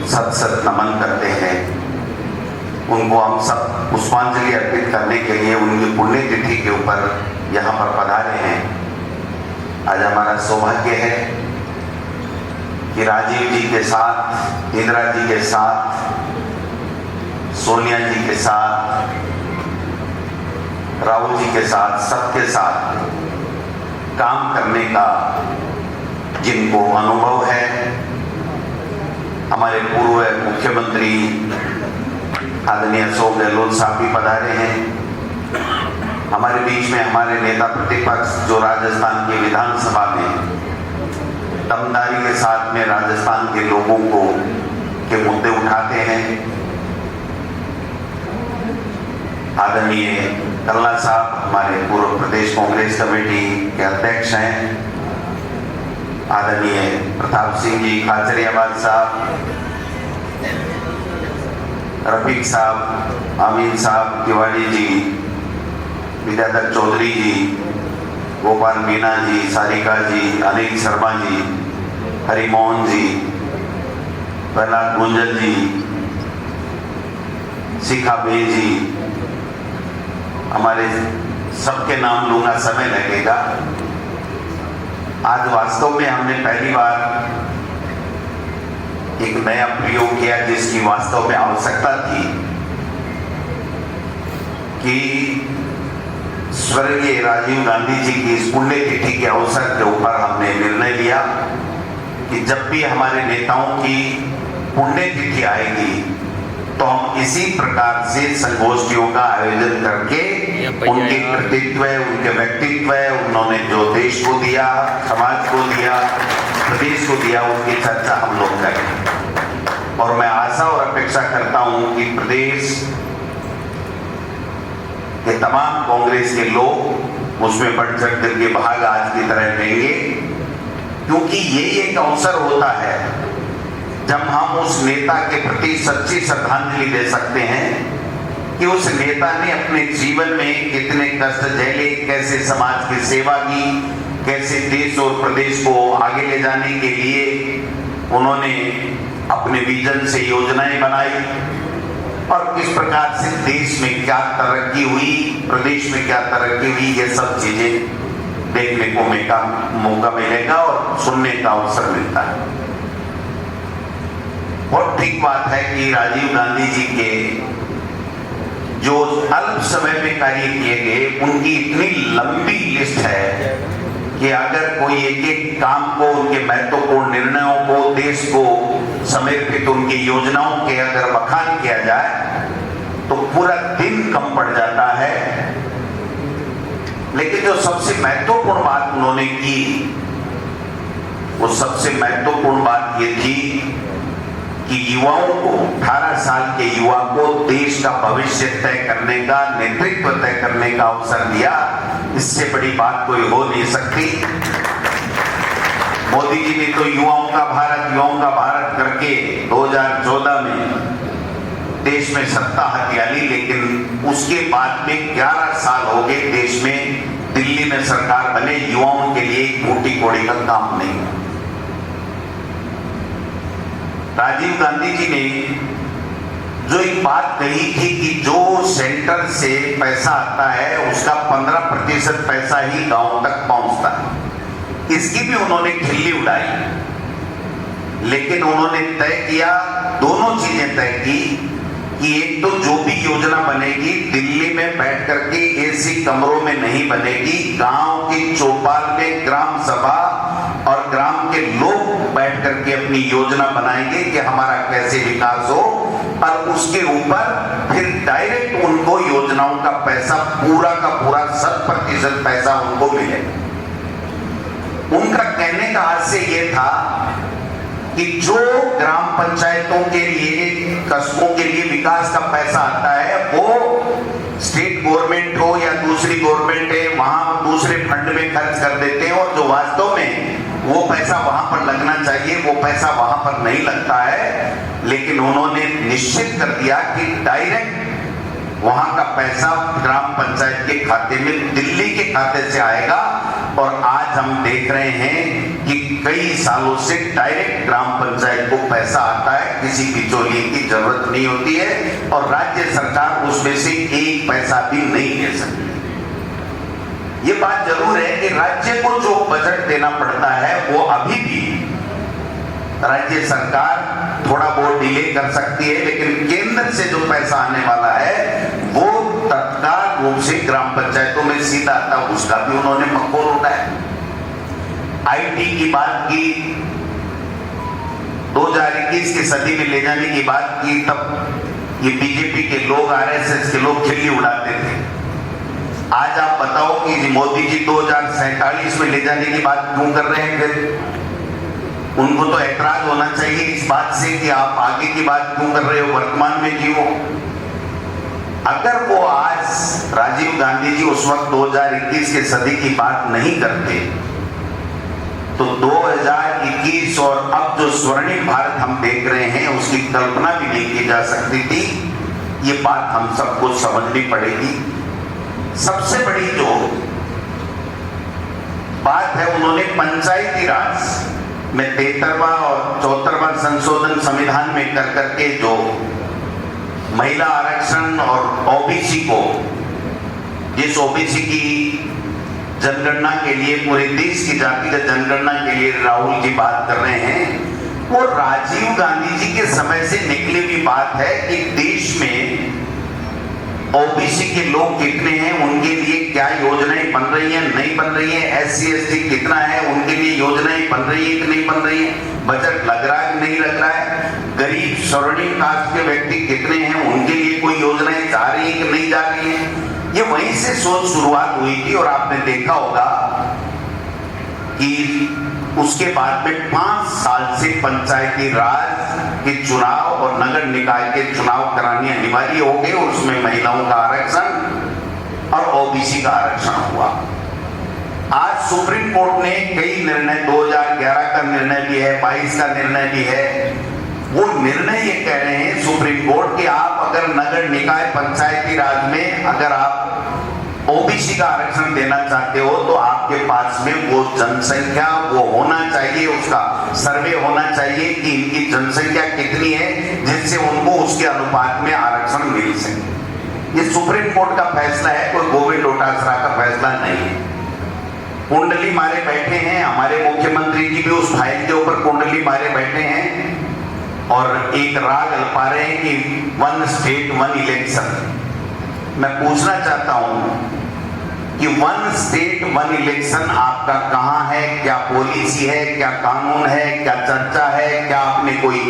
सत सत नमन करते हैं। उनको हम सब पुष्पांजलि अर्पित करने के लिए उनकी पुण्यतिथि के ऊपर यहाँ पर पधारे हैं। आज हमारा सौभाग्य है कि राजीव जी के साथ, इंदिरा जी के साथ, सोनिया जी के साथ, राहुल जी के साथ, सबके साथ काम करने का जिनको अनुभव है, हमारे पूर्व मुख्यमंत्री आदरणीय अशोक गहलोत साहब भी पधारे हैं। हमारे बीच में हमारे नेता प्रतिपक्ष जो राजस्थान की विधानसभा में दमदारी के साथ में राजस्थान के लोगों को के मुद्दे उठाते हैं। आदरणीय कल्ला साहब हमारे पूर्व प्रदेश कांग्रेस कमेटी के अध्यक्ष हैं। आदरणीय प्रताप सिंह जी खाचरियाबाद साहब, रफीक साहब, अमीन साहब, तिवारी जी, विद्याधर चौधरी जी, गोपाल मीना जी, सारिका जी, अनिल शर्मा जी, हरिमोहन जी, प्रहलाद गुंजन जी, शिखा बे जी, हमारे सबके नाम लूंगा, समय लगेगा। आज वास्तव में हमने पहली बार एक नया प्रयोग किया जिसकी वास्तव में आवश्यकता थी कि स्वर्गीय राजीव गांधी जी की इस पुण्यतिथि के अवसर के ऊपर हमने निर्णय लिया कि जब भी हमारे नेताओं की पुण्यतिथि आएगी तो हम इसी प्रकार से संगोष्ठियों का आयोजन करके उनके कृतित्व, उनके व्यक्तित्व, उन्होंने जो देश को दिया, समाज को दिया, प्रदेश को दिया, उनकी चर्चा हम लोग करें। और मैं आशा और अपेक्षा करता हूं कि प्रदेश के तमाम कांग्रेस के लोग उसमें बढ़ चढ़ करके भाग आज की तरह लेंगे, क्योंकि यही एक अवसर होता है जब हम उस नेता के प्रति सच्ची श्रद्धांजलि दे सकते हैं कि उस नेता ने अपने जीवन में कितने कष्ट झेले, कैसे समाज की सेवा की, कैसे देश और प्रदेश को आगे ले जाने के लिए उन्होंने अपने विजन से योजनाएं बनाई और किस प्रकार से देश में क्या तरक्की हुई, प्रदेश में क्या तरक्की हुई, ये सब चीजें देखने को मौका मिलेगा और सुनने का अवसर मिलता है। बहुत ठीक बात है कि राजीव गांधी जी के जो अल्प समय में कार्य किए गए उनकी इतनी लंबी लिस्ट है कि अगर कोई एक एक काम को, उनके महत्वपूर्ण निर्णयों को, देश को समर्पित उनकी योजनाओं के अगर बखान किया जाए तो पूरा दिन कम पड़ जाता है। लेकिन जो सबसे महत्वपूर्ण बात उन्होंने की, वो सबसे महत्वपूर्ण बात ये थी कि युवाओं को, 18 साल के युवा को देश का भविष्य तय करने का, नेतृत्व तय करने का अवसर दिया। इससे बड़ी बात कोई हो नहीं सकती। मोदी जी ने तो युवाओं का भारत करके 2014 में देश में सत्ता हथिया ली, लेकिन उसके बाद में 11 साल हो गए देश में, दिल्ली में सरकार बने, युवाओं के लिए एक मोटी कोड़ी का काम नहीं है। राजीव गांधी जी ने जो एक बात कही थी कि जो सेंटर से पैसा आता है उसका 15% पैसा ही गांव तक पहुंचता है, इसकी भी उन्होंने खिल्ली उड़ाई। लेकिन उन्होंने तय किया, दोनों चीजें तय की कि एक तो जो भी योजना बनेगी दिल्ली में बैठ करके एसी कमरों में नहीं बनेगी, गांव की चौपाल में ग्राम सभा और ग्राम के लोग बैठ करके अपनी योजना बनाएंगे कि हमारा कैसे विकास हो, और उसके ऊपर फिर डायरेक्ट उनको योजनाओं का पैसा पूरा का पूरा 100% पैसा उनको मिलेगा। उनका कहने का आशय ये था कि जो ग्राम पंचायतों के लिए, कस्बों के लिए विकास का पैसा आता है वो स्टेट गवर्नमेंट हो या दूसरी गवर्नमेंट है, वहां दूसरे फंड में खर्च कर देते हैं और जो वास्तव में वो पैसा वहां पर लगना चाहिए वो पैसा वहां पर नहीं लगता है। लेकिन उन्होंने निश्चित कर दिया कि डायरेक्ट वहां का पैसा ग्राम पंचायत के खाते में, दिल्ली के खाते से आएगा और आज हम देख रहे हैं कि कई सालों से डायरेक्ट ग्राम पंचायत को पैसा आता है, किसी बिचौलिए की जरूरत नहीं होती है और राज्य सरकार उसमें से एक पैसा भी नहीं दे सकती। ये बात जरूर है कि राज्य को जो बजट देना पड़ता है वो अभी भी राज्य सरकार थोड़ा बहुत डिले कर सकती है, लेकिन केंद्र से जो पैसा आने वाला है वो तत्काल रूप से ग्राम पंचायतों में सीधा आता, उसका भी उन्होंने मखौल उठाया। आईटी की बात की, 2021 की सदी में ले जाने की बात की, तब ये बीजेपी के लोग, आरएसएस के लोग खिल्ली उड़ाते थे। आज आप बताओ कि मोदी जी 2047 में ले जाने की बात क्यों कर रहे हैं? फिर उनको तो ऐतराज होना चाहिए इस बात से कि आप आगे की बात क्यों कर रहे हो, वर्तमान में जियो। अगर वो आज राजीव गांधी जी उस वक्त 2021 के सदी की बात नहीं करते तो 2021 और अब जो स्वर्णिम भारत हम देख रहे हैं उसकी कल्पना भी नहीं की जा सकती थी। ये बात हम सबको समझनी पड़ेगी। सबसे बड़ी जो बात है, उन्होंने पंचायती राज में 73वां और 74वां संशोधन संविधान में कर करके जो महिला आरक्षण और ओबीसी को, जिस ओबीसी की जनगणना के लिए, पूरे देश की जातिगत जनगणना के लिए राहुल जी बात कर रहे हैं, वो राजीव गांधी जी के समय से निकली हुई बात है कि देश में ओबीसी के लोग कितने हैं, उनके लिए क्या योजनाएं बन रही हैं, नहीं बन रही हैं, एससी एसटी कितना है, उनके लिए योजनाएं बन रही है कि नहीं बन रही है, बजट लग रहा है कि नहीं लग रहा है, गरीब स्वर्णिम कास्ट के व्यक्ति कितने हैं, उनके लिए कोई योजनाएं जा रही है कि नहीं जा रही है। ये वहीं से सोच शुरुआत हुई थी और आपने देखा होगा कि उसके बाद में 5 साल से पंचायती राज के चुनाव और नगर निकाय के चुनाव कराने अनिवार्य हो गए और उसमें महिलाओं का आरक्षण और ओबीसी का आरक्षण हुआ। आज सुप्रीम कोर्ट ने कई निर्णय, 2011 का निर्णय भी है, 22 का निर्णय भी है, वो निर्णय ये कह रहे हैं सुप्रीम कोर्ट कि आप अगर नगर निकाय पंचायती राज में अगर आप ओबीसी का आरक्षण देना चाहते हो तो आपके पास में वो जनसंख्या वो होना चाहिए, उसका सर्वे होना चाहिए कि इनकी जनसंख्या कितनी है जिससे उनको उसके अनुपात में आरक्षण मिल सके। ये सुप्रीम कोर्ट का फैसला है, कोई गोविंद डोटासरा का फैसला नहीं है। कुंडली मारे बैठे हैं, हमारे मुख्यमंत्री जी भी उस फाइल के ऊपर कुंडली मारे बैठे हैं और एक राग अल्पा रहे हैं कि 1 स्टेट 1 इलेक्शन। मैं पूछना चाहता हूं कि 1 स्टेट 1 इलेक्शन आपका कहां है, क्या पॉलिसी है, क्या कानून है, क्या चर्चा है, क्या आपने कोई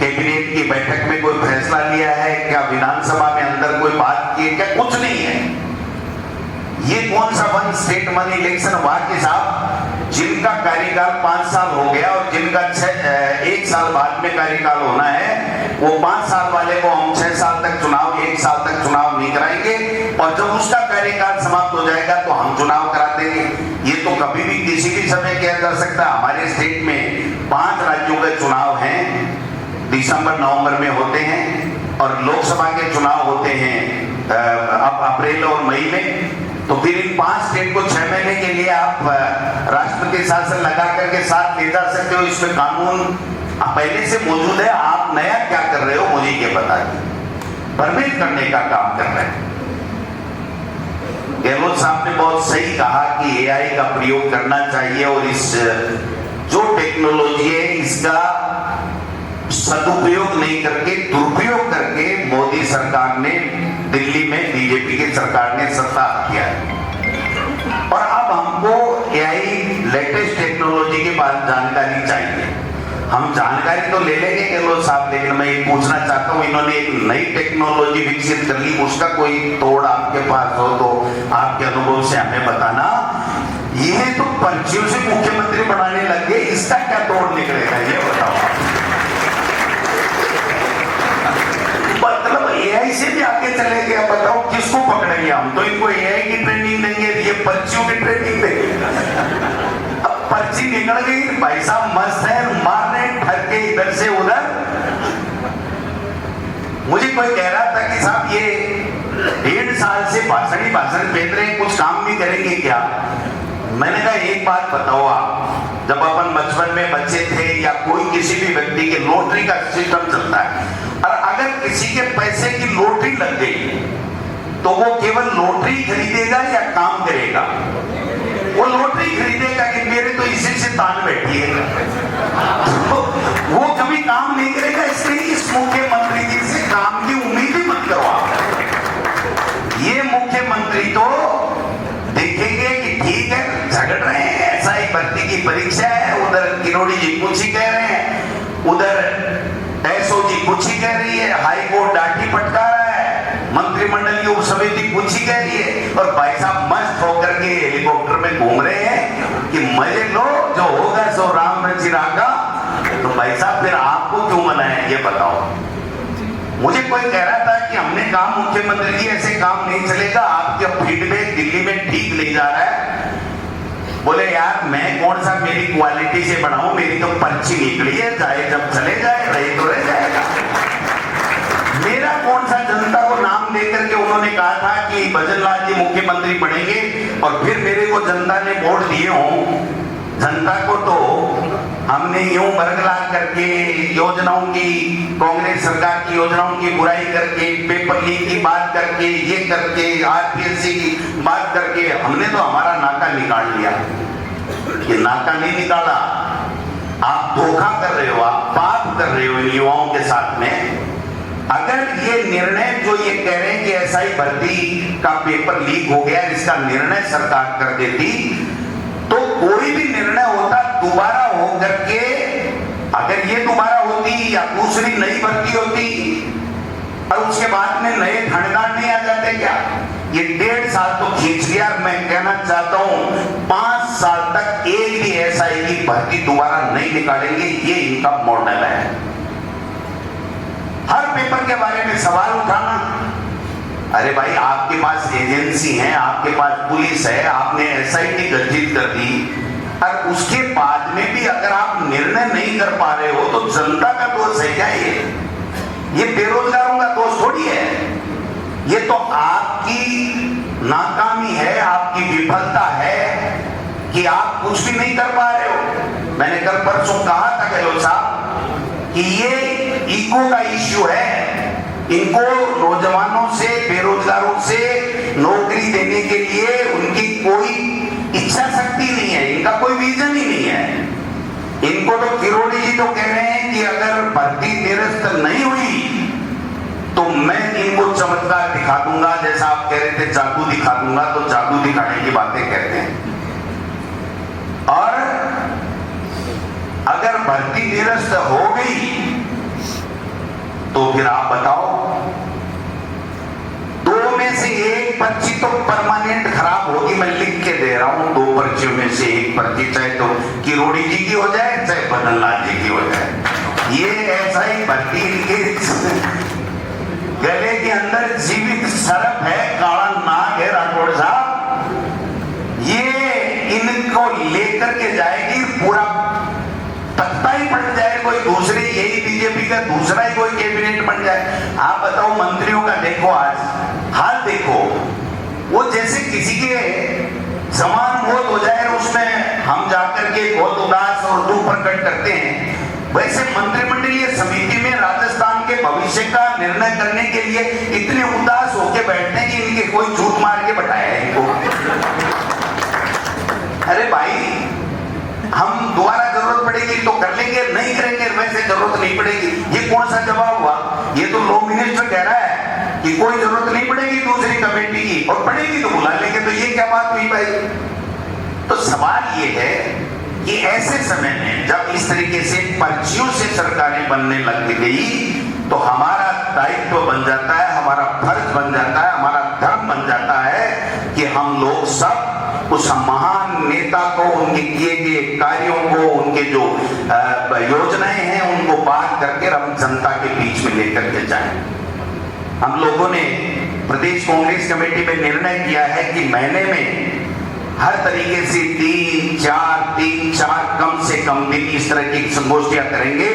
कैबिनेट की बैठक में कोई फैसला लिया है, क्या विधानसभा में अंदर कोई बात की है, क्या? कुछ नहीं है। ये कौन सा 1 स्टेट 1 इलेक्शन हुआ कि साहब जिनका कार्यकाल 5 साल हो गया और जिनका 1 साल बाद में कार्यकाल होना है, वो 5 साल वाले को हम 6 साल तक चुनाव, 1 साल तक चुनाव नहीं कराएंगे और जब उसका कार्यकाल समाप्त हो जाएगा तो हम चुनाव करा देंगे। ये तो कभी भी किसी भी समय किया जा सकता है। हमारे स्टेट में 5 राज्यों के चुनाव हैं, दिसंबर नवंबर में होते हैं और लोकसभा के चुनाव होते हैं अब अप्रैल और मई में। तो फिर इन 5 स्टेट को 6 महीने के लिए आप राष्ट्रपति शासन लगा करके साथ ले जा सकते हो। इसमें कानून पहले से मौजूद है, आप नया क्या कर रहे हो मुझे ये बताइए। भ्रमित करने का काम कर रहे हैं। गहलोत साहब ने बहुत सही कहा कि एआई का प्रयोग करना चाहिए और इस जो टेक्नोलॉजी है इसका सदुपयोग नहीं करके दुरुपयोग करके मोदी सरकार ने, दिल्ली में बीजेपी की सरकार ने सत्ता किया है। और अब हमको एआई लेटेस्ट टेक्नोलॉजी के बारे में जानकारी चाहिए। हम जानकारी तो ले लेंगे गहलोत साहब, लेकिन मैं ये पूछना चाहता हूँ, इन्होंने एक नई टेक्नोलॉजी विकसित कर ली, उसका कोई तोड़ आपके पास हो तो आपके अनुभव से हमें बताना। ये तो पर्चियों से मुख्यमंत्री बनाने लग गए, इसका क्या तोड़ निकलेगा ये बताओ। मतलब एआई से भी आगे चले गए, बताओ किसको पकड़ेंगे हम? तो इनको एआई की ट्रेनिंग देंगे, ये पर्चियों की ट्रेनिंग देंगे। अब पर्ची निकल गई, भाई साहब मस्त है, मारने ठरके इधर से उधर। मुझे कोई कह रहा था कि साहब ये 1.5 साल से भाषण ही भाषण फेंक रहे हैं, कुछ काम भी करेंगे क्या? मैंने कहा एक बात बताओ आप, जब अपन बचपन में बच्चे थे या कोई किसी भी व्यक्ति के लॉटरी का सिस्टम चलता है, और अगर किसी के पैसे की लॉटरी लग गई तो वो केवल लॉटरी खरीदेगा या काम करेगा? वो लॉटरी खरीदेगा कि मेरे तो इसी से तान बैठी है, तो वो कभी काम नहीं करेगा। इसलिए इस मुख्यमंत्री जी से काम की उम्मीद ही मत करो आप। ये मुख्यमंत्री तो देखेंगे कि ठीक है झगड़ रहे हैं, ऐसा ही भर्ती की परीक्षा है, उधर किरोड़ी जी कुछ ही कह रहे हैं, उधर एसओजी कुछ ही कह रही है, हाई कोर्ट डांटी फटका रहा है, मंत्रिमंडल की उप समिति कुछ ही कह रही है, और भाई साहब मस्त होकर के हेलीकॉप्टर में घूम रहे हैं कि मजे लो, जो होगा सो राम रची रागा। तो भाई साहब फिर आपको क्यों मनाएं, ये बताओ। मुझे कोई कह रहा था कि हमने कहा मुख्यमंत्री जी ऐसे काम नहीं चलेगा, आपका फीडबैक दिल्ली में ठीक नहीं जा रहा है। बोले यार मैं कौन सा मेरी क्वालिटी से बढ़ाऊं, मेरी तो पर्ची निकली है, चाहे जब चले जाए रहे तो रह जाएगा। मेरा कौन सा जनता को नाम देकर के उन्होंने कहा था कि भजनलाल जी मुख्यमंत्री बनेंगे, और फिर मेरे को जनता ने वोट दिए हों। जनता को तो हमने यूं बरगला करके योजनाओं की, कांग्रेस सरकार की योजनाओं की बुराई करके, पेपर लीक की बात करके, ये करके, आरपीएससी की बात करके, हमने तो हमारा नाका निकाल लिया। ये नाका नहीं निकाला, आप धोखा कर रहे हो, आप पाप कर रहे हो इन युवाओं के साथ में। अगर ये निर्णय जो ये कह रहे हैं कि एसआई भर्ती का पेपर लीक हो गया, इसका निर्णय सरकार कर देती, तो कोई भी निर्णय होता दोबारा हो करके, अगर ये दोबारा होती या दूसरी नई भर्ती होती, और उसके बाद में नए ठंडदार नहीं आ जाते क्या? ये 1.5 साल तो खींच लिया। मैं कहना चाहता हूं 5 साल तक एक भी एसआई की भर्ती दोबारा नहीं निकालेंगे, ये इनका मॉडल है। हर पेपर के बारे में सवाल उठाना, अरे भाई आपके पास एजेंसी है, आपके पास पुलिस है, आपने एसआईटी गठित कर दी, और उसके बाद में भी अगर आप निर्णय नहीं कर पा रहे हो तो जनता का दोष है क्या? ये बेरोजगारों का दोष थोड़ी है, ये तो आपकी नाकामी है, आपकी विफलता है कि आप कुछ भी नहीं कर पा रहे हो। मैंने कल परसों कहा था गहलोत साहब कि ये इको का इश्यू है, इनको नौजवानों से, बेरोजगारों से नौकरी देने के लिए उनकी कोई इच्छा शक्ति नहीं है, इनका कोई विजन ही नहीं है। इनको तो किरोड़ी जी तो कह रहे हैं कि अगर भर्ती निरस्त नहीं हुई तो मैं इनको चमत्कार दिखा दूंगा, जैसा आप कह रहे थे जादू दिखा दूंगा, तो जादू दिखाने की बातें कहते हैं। और अगर भर्ती निरस्त हो गई तो फिर आप बताओ, 2 में से एक पर्ची तो परमानेंट खराब होगी। मैं लिख के दे रहा हूं, 2 पर्चियों में से एक पर्ची चाहे तो किरोड़ी जी की हो जाए, चाहे भजनलाल जी की हो जाए। ये ऐसा ही भर्ती के गले के अंदर जीवित सर्प है, काला नाग है राठौड़ साहब। ये इनको लेकर के जाएगी, पूरा तख्ता ही पड़ जाए, कोई दूसरी, यही बीजेपी का दूसरा ही कोई कैबिनेट बन जाए। आप बताओ मंत्रियों का देखो आज हाल देखो, वो जैसे किसी के समान मौत हो जाए उसमें हम जाकर के बहुत उदास और दुख प्रकट करते हैं, वैसे मंत्रिमंडलीय समिति में राजस्थान के भविष्य का निर्णय करने के लिए इतने उदास होकर बैठते हैं कि इनके कोई झूठ मार के बैठाया है इनको। अरे भाई हम दोबारा जरूरत पड़ेगी तो कर लेंगे, नहीं करेंगे वैसे जरूरत नहीं पड़ेगी। ये कौन सा जवाब हुआ? ये तो लॉ मिनिस्टर कह रहा है कि कोई जरूरत नहीं पड़ेगी दूसरी कमेटी की, और पड़ेगी तो बुला लेंगे। तो ये क्या बात हुई भाई? तो सवाल ये है कि ऐसे समय में जब इस तरीके से पर्चियों से सरकारें बनने लग गई तो हमारा दायित्व बन जाता है, हमारा फर्ज बन जाता है, हमारा धर्म बन जाता है कि हम लोग सब उस महान नेता को, उनके किए गए कार्यों को, उनके जो योजनाएं हैं उनको बात करके हम जनता के बीच में लेकर के जाएं। हम लोगों ने प्रदेश कांग्रेस कमेटी में निर्णय किया है कि महीने में हर तरीके से 3-4 कम से कम दिन इस तरह की संगोष्ठियां करेंगे।